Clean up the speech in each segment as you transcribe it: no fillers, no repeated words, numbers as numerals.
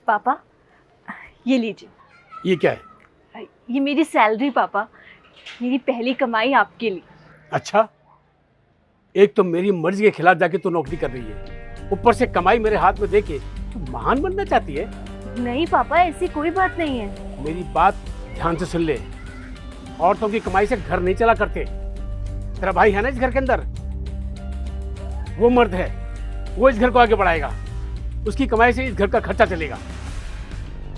पापा ये लीजिए। ये क्या है? ये मेरी सैलरी पापा, मेरी पहली कमाई आपके लिए। अच्छा, एक तो मेरी मर्जी के खिलाफ जाके तू नौकरी कर रही है, ऊपर से कमाई मेरे हाथ में देके तू महान बनना चाहती है। नहीं पापा, ऐसी कोई बात नहीं है। मेरी बात ध्यान से सुन ले, औरतों की कमाई से घर नहीं चला करते। तेरा भाई है ना इस घर के अंदर, वो मर्द है, वो इस घर को आगे बढ़ाएगा, उसकी कमाई से इस घर का खर्चा चलेगा।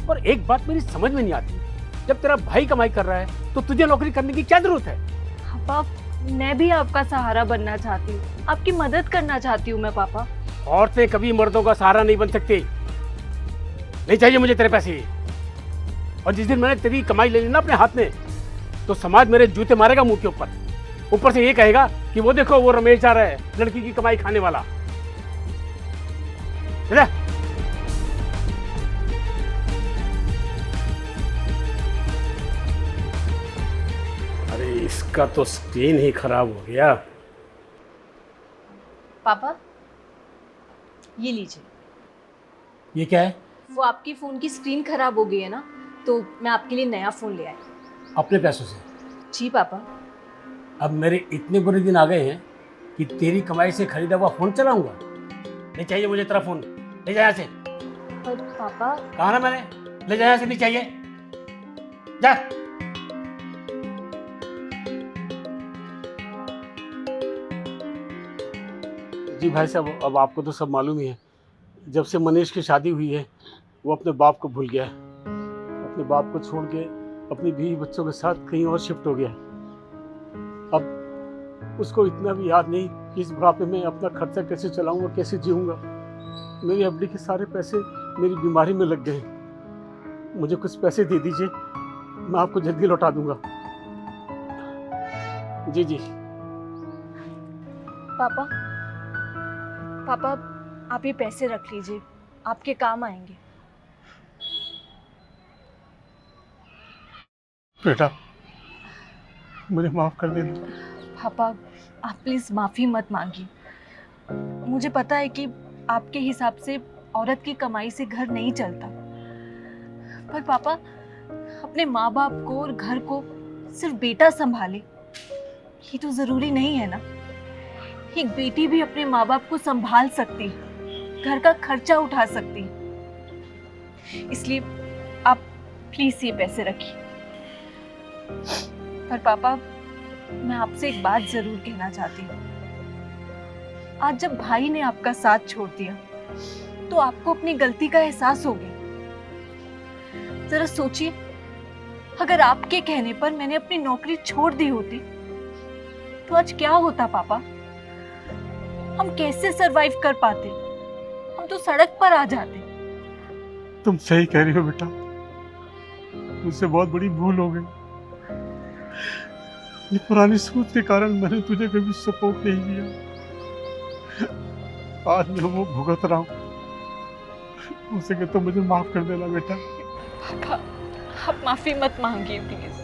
और एक बात मेरी समझ में नहीं आती, जब तेरा भाई कमाई कर रहा है तो तुझे नौकरी करने की क्या जरूरत है? पापा मैं भी आपका सहारा बनना चाहती हूँ, आपकी मदद करना चाहती हूँ मैं पापा। औरतें कभी मर्दों का सहारा नहीं बन सकती। नहीं चाहिए मुझे तेरे पैसे। और जिस दिन मैंने तेरी कमाई ले ली ना अपने हाथ में, तो समाज मेरे जूते मारेगा मुंह के ऊपर। ऊपर से ये कहेगा कि वो देखो वो रमेश जा रहा है लड़की की कमाई खाने वाला। चला। अरे इसका तो स्क्रीन ही खराब हो गया। पापा ये लीजिए। ये क्या है? वो आपकी फोन की स्क्रीन खराब हो गई है ना, तो मैं आपके लिए नया फोन ले आई। अपने पैसों से? जी पापा। अब मेरे इतने बुरे दिन आ गए हैं कि तेरी कमाई से खरीदा हुआ फोन चलाऊंगा? नहीं चाहिए मुझे तेरा फोन। ले जा यहाँ से। पर पापा। कहा ना मैंने, ले जा यहाँ से, नहीं चाहिए, जा। जी भाई साहब, अब आपको तो सब मालूम ही है, जब से मनीष की शादी हुई है वो अपने बाप को भूल गया है। अपने बाप को छोड़ के अपनी बीवी बच्चों के साथ कहीं और शिफ्ट हो गया। अब उसको इतना भी याद नहीं कि इस बुढ़ापे में अपना खर्चा कैसे चलाऊंगा, कैसे जीऊंगा। मेरी एफडी के सारे पैसे मेरी बीमारी में लग गए। मुझे कुछ पैसे दे दीजिए, मैं आपको जल्दी लौटा दूंगा। जी जी। पापा पापा आप ये पैसे रख लीजिए, आपके काम आएंगे। बेटा मुझे माफ कर देना। पापा आप प्लीज़ माफ़ी मत मांगिए। मुझे पता है कि आपके हिसाब से औरत की कमाई से घर नहीं चलता, पर पापा अपने माँ बाप को और घर को सिर्फ बेटा संभाले ये तो ज़रूरी नहीं है ना। एक बेटी भी अपने माँ बाप को संभाल सकती है, घर का खर्चा उठा सकती है। इसलिए आप प्लीज़ ये पैसे रखिए। पर पापा मैं आपसे एक बात जरूर कहना चाहती हूँ। आज जब भाई ने आपका साथ छोड़ दिया तो आपको अपनी गलती का एहसास हो गया। जरा सोचिए, अगर आपके कहने पर मैंने अपनी नौकरी छोड़ दी होती तो आज क्या होता पापा? हम कैसे सरवाइव कर पाते? हम तो सड़क पर आ जाते। तुम सही कह रही हो बेटा, मुझसे बहुत बड़ी भूल हो गई। ये पुरानी सोच के कारण मैंने तुझे कभी सपोर्ट नहीं किया। आज मैं वो भुगत रहा हूँ। हो सके तो मुझे माफ कर देना बेटा। पापा आप माफी मत मांगिए प्लीज।